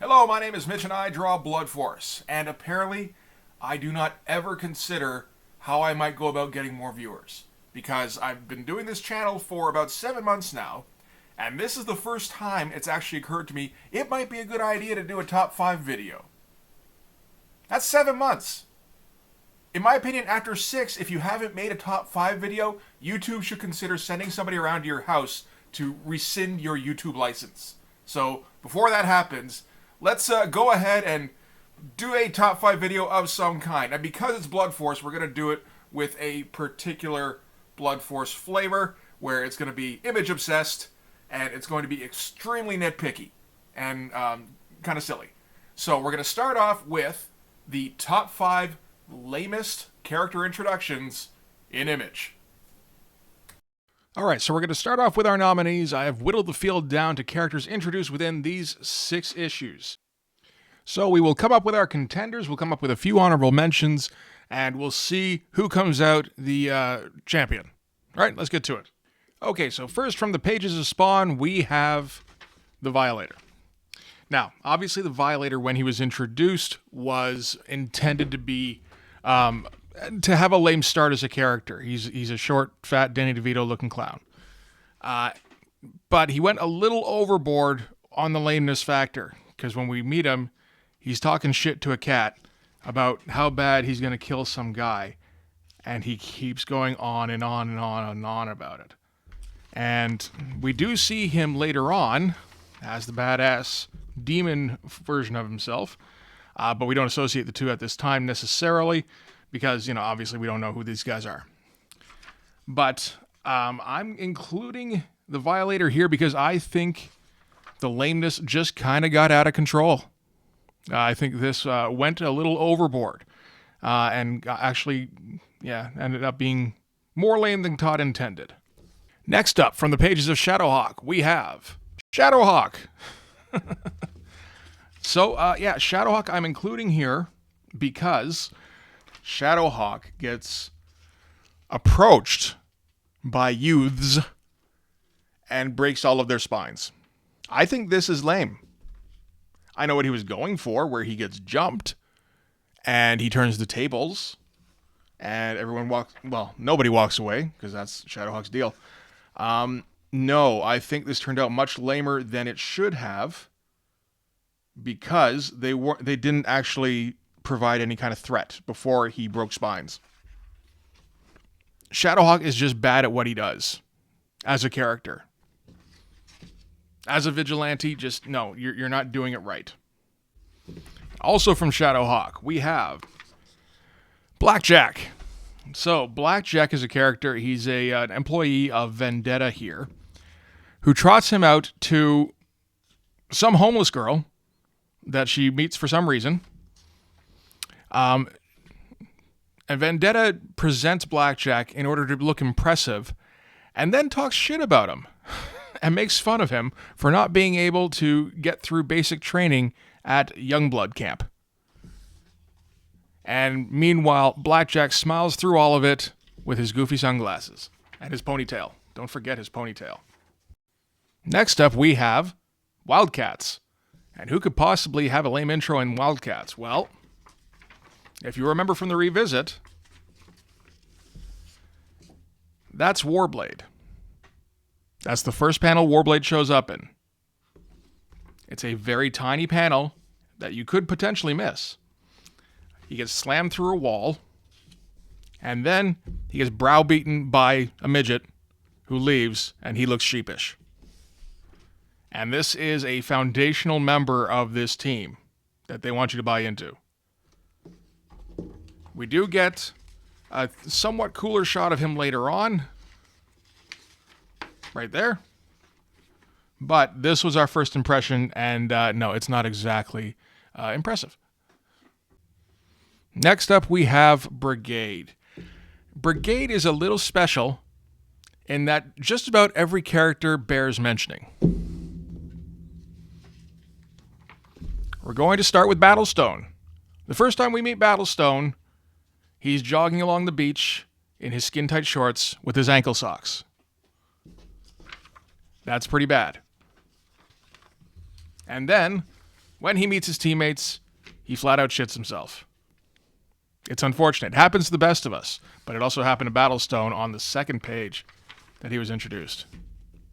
Hello, my name is Mitch and I draw Blood Force, and apparently I do not ever consider how I might go about getting more viewers, because I've been doing this channel for about 7 months now, and this is the first time it's actually occurred to me it might be a good idea to do a top 5 video. That's 7 months. In my opinion, after 6, if you haven't made a top 5 video, YouTube should consider sending somebody around to your house to rescind your YouTube license. So, before that happens, let's go ahead and do a top 5 video of some kind. And because it's Blood Force, we're going to do it with a particular Blood Force flavor, where it's going to be image obsessed, and it's going to be extremely nitpicky, and kind of silly. So we're going to start off with the top 5 lamest character introductions in Image. Alright, so we're going to start off with our nominees. I have whittled the field down to characters introduced within these 6 issues. So we will come up with our contenders, we'll come up with a few honorable mentions, and we'll see who comes out the champion. Alright, let's get to it. Okay, so first from the pages of Spawn, we have the Violator. Now, obviously the Violator, when he was introduced, was intended to be to have a lame start as a character. He's a short, fat, Danny DeVito looking clown. But he went a little overboard on the lameness factor, because when we meet him, he's talking shit to a cat about how bad he's going to kill some guy, and he keeps going on and on and on and on about it. And we do see him later on as the badass demon version of himself, but we don't associate the two at this time necessarily, because, you know, obviously we don't know who these guys are. But I'm including the Violator here because I think the lameness just kind of got out of control. I think this went a little overboard, and actually, ended up being more lame than Todd intended. Next up, from the pages of Shadowhawk, we have Shadowhawk. So, Shadowhawk I'm including here because Shadowhawk gets approached by youths and breaks all of their spines. I think this is lame. I know what he was going for, where he gets jumped and he turns the tables and nobody walks away, because that's Shadowhawk's deal. No, I think this turned out much lamer than it should have, because they didn't actually provide any kind of threat before he broke spines. Shadowhawk is just bad at what he does as a character. As a vigilante, you're not doing it right. Also from Shadowhawk, we have Blackjack. So Blackjack is a character. He's an employee of Vendetta here, who trots him out to some homeless girl that she meets for some reason. And Vendetta presents Blackjack in order to look impressive, and then talks shit about him and makes fun of him for not being able to get through basic training at Youngblood camp. And meanwhile, Blackjack smiles through all of it with his goofy sunglasses and his ponytail. Don't forget his ponytail. Next up, we have Wildcats. And who could possibly have a lame intro in Wildcats? Well, if you remember from the revisit, that's Warblade. That's the first panel Warblade shows up in. It's a very tiny panel that you could potentially miss. He gets slammed through a wall, and then he gets browbeaten by a midget who leaves, and he looks sheepish. And this is a foundational member of this team that they want you to buy into. We do get a somewhat cooler shot of him later on. Right there. But this was our first impression, and no, it's not exactly impressive. Next up, we have Brigade. Brigade is a little special in that just about every character bears mentioning. We're going to start with Battlestone. The first time we meet Battlestone, he's jogging along the beach in his skin-tight shorts with his ankle socks. That's pretty bad. And then When he meets his teammates, he flat out shits himself. It's unfortunate. It happens to the best of us, but it also happened to Battlestone on the second page that he was introduced.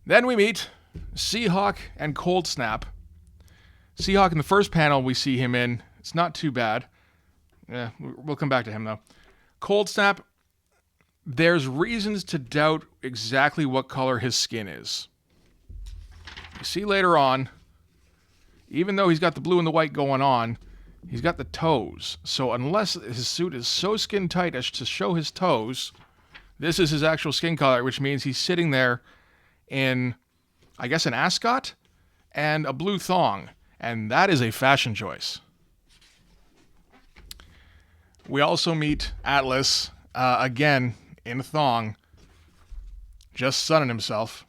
Then we meet Seahawk and Cold Snap. Seahawk in the first panel we see him in, it's not too bad. Yeah, we'll come back to him though. Cold Snap, there's reasons to doubt exactly what color his skin is. You see later on, even though he's got the blue and the white going on, he's got the toes. So unless his suit is so skin tight as to show his toes, this is his actual skin color, which means he's sitting there in, I guess, an ascot and a blue thong. And that is a fashion choice. We also meet Atlas, again, in a thong, just sunning himself.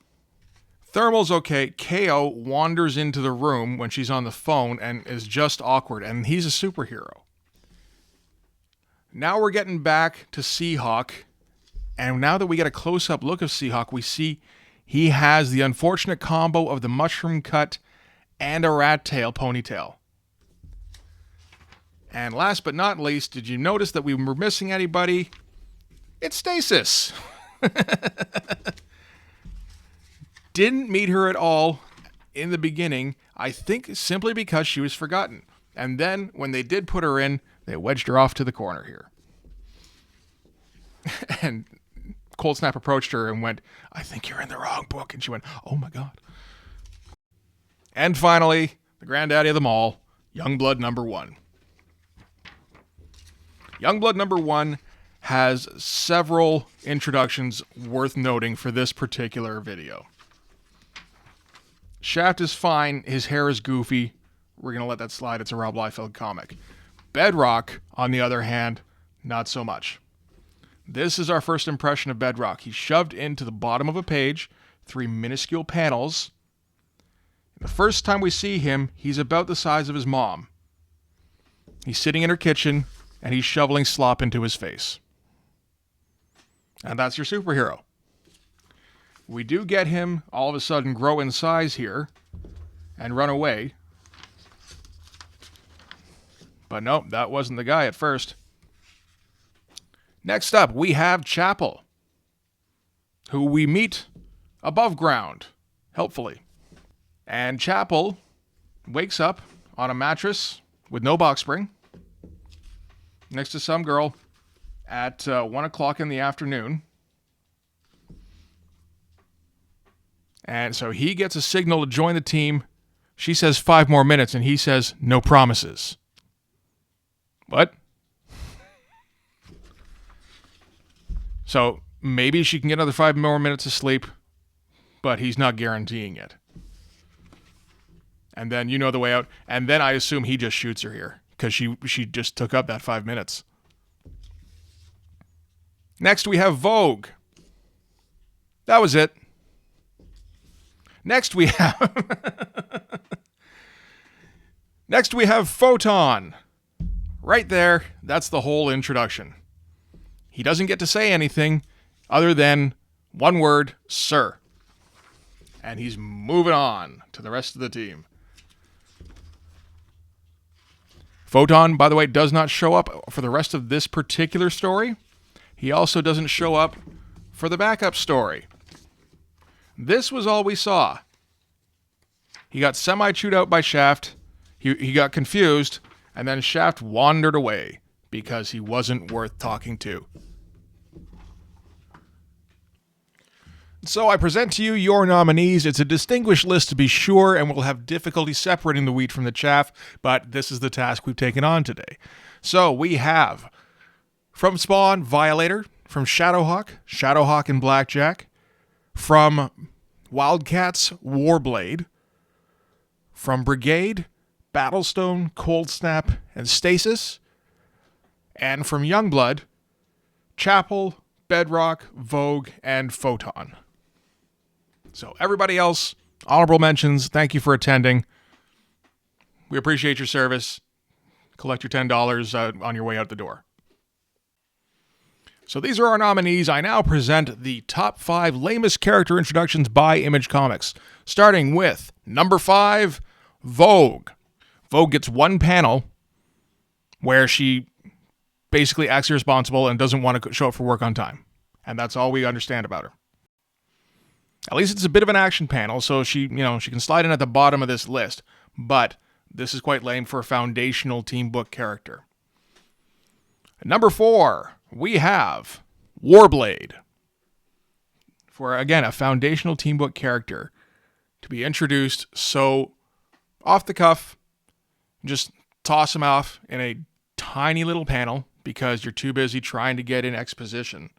Thermal's okay. KO wanders into the room when she's on the phone and is just awkward, and he's a superhero. Now we're getting back to Seahawk, and now that we get a close-up look of Seahawk, we see he has the unfortunate combo of the mushroom cut and a rat tail ponytail. And last but not least, did you notice that we were missing anybody? It's Stasis. Didn't meet her at all in the beginning, I think simply because she was forgotten. And then, when they did put her in, they wedged her off to the corner here. And Cold Snap approached her and went, "I think you're in the wrong book." And she went, "Oh my God." And finally, the granddaddy of them all, Youngblood number 1. Youngblood number 1 has several introductions worth noting for this particular video. Shaft is fine. His hair is goofy. We're going to let that slide. It's a Rob Liefeld comic. Bedrock, on the other hand, not so much. This is our first impression of Bedrock. He's shoved into the bottom of a page, 3 minuscule panels. The first time we see him, he's about the size of his mom. He's sitting in her kitchen, and he's shoveling slop into his face. And that's your superhero. We do get him all of a sudden grow in size here and run away. But nope, that wasn't the guy at first. Next up, we have Chapel, who we meet above ground, helpfully. And Chapel wakes up on a mattress with no box spring next to some girl at 1 o'clock in the afternoon. And so he gets a signal to join the team. She says 5 more minutes, and he says no promises. What? So maybe she can get another 5 more minutes of sleep, but he's not guaranteeing it. And then you know the way out. And then I assume he just shoots her here because she just took up that 5 minutes. Next we have Vogue. That was it. Next we have Photon. Right there, that's the whole introduction. He doesn't get to say anything other than one word, sir. And he's moving on to the rest of the team. Photon, by the way, does not show up for the rest of this particular story. He also doesn't show up for the backup story. This was all we saw. He got semi-chewed out by Shaft. He got confused, and then Shaft wandered away because he wasn't worth talking to. So I present to you your nominees. It's a distinguished list to be sure, and we'll have difficulty separating the wheat from the chaff, but this is the task we've taken on today. So we have, from Spawn, Violator. From Shadowhawk, Shadowhawk and Blackjack. From Wildcats, Warblade. From Brigade, Battlestone, Cold Snap, and Stasis. And from Youngblood, Chapel, Bedrock, Vogue, and Photon. So everybody else, honorable mentions, thank you for attending. We appreciate your service. Collect your $10 on your way out the door. So these are our nominees. I now present the top 5 lamest character introductions by Image Comics. Starting with number 5, Vogue. Vogue gets one panel where she basically acts irresponsible and doesn't want to show up for work on time. And that's all we understand about her. At least it's a bit of an action panel, so she can slide in at the bottom of this list. But this is quite lame for a foundational team book character. Number 4, we have Warblade. For, again, a foundational team book character to be introduced so off the cuff, just toss him off in a tiny little panel because you're too busy trying to get in exposition.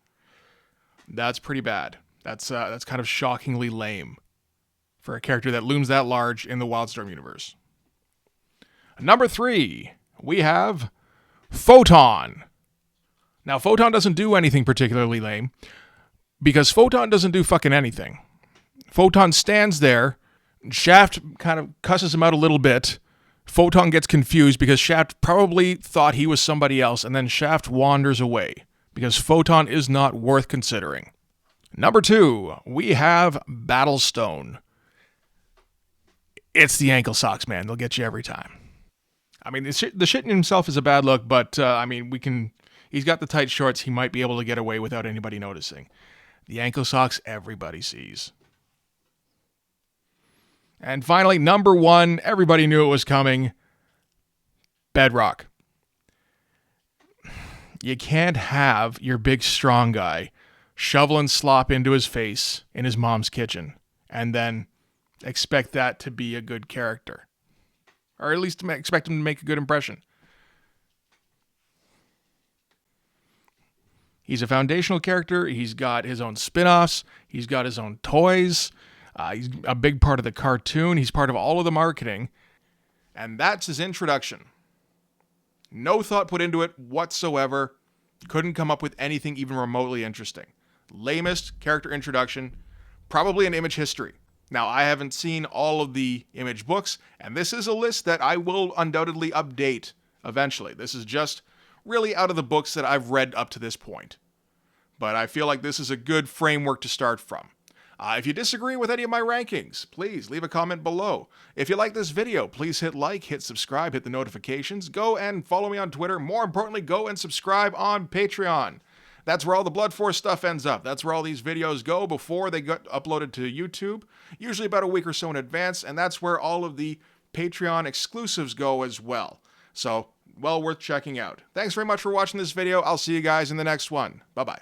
That's pretty bad. That's kind of shockingly lame for a character that looms that large in the Wildstorm universe. Number 3, we have Photon. Now, Photon doesn't do anything particularly lame because Photon doesn't do fucking anything. Photon stands there, Shaft kind of cusses him out a little bit. Photon gets confused because Shaft probably thought he was somebody else, and then Shaft wanders away because Photon is not worth considering. Number 2, we have Battlestone. It's the ankle socks, man. They'll get you every time. I mean, the shit in himself is a bad look, but, he's got the tight shorts. He might be able to get away without anybody noticing. The ankle socks, everybody sees. And finally, number 1, everybody knew it was coming. Bedrock. You can't have your big strong guy shoveling slop into his face in his mom's kitchen and then expect that to be a good character. Or at least expect him to make a good impression. He's a foundational character. He's got his own spin-offs. He's got his own toys. He's a big part of the cartoon. He's part of all of the marketing. And that's his introduction. No thought put into it whatsoever. Couldn't come up with anything even remotely interesting. Lamest character introduction. Probably an Image history. Now, I haven't seen all of the Image books, and this is a list that I will undoubtedly update eventually. This is just really out of the books that I've read up to this point. But I feel like this is a good framework to start from. If you disagree with any of my rankings, please leave a comment below. If you like this video, please hit like, hit subscribe, hit the notifications. Go and follow me on Twitter. More importantly, go and subscribe on Patreon. That's where all the Blood Force stuff ends up. That's where all these videos go before they get uploaded to YouTube, usually about a week or so in advance, and that's where all of the Patreon exclusives go as well. So, well worth checking out. Thanks very much for watching this video. I'll see you guys in the next one. Bye-bye.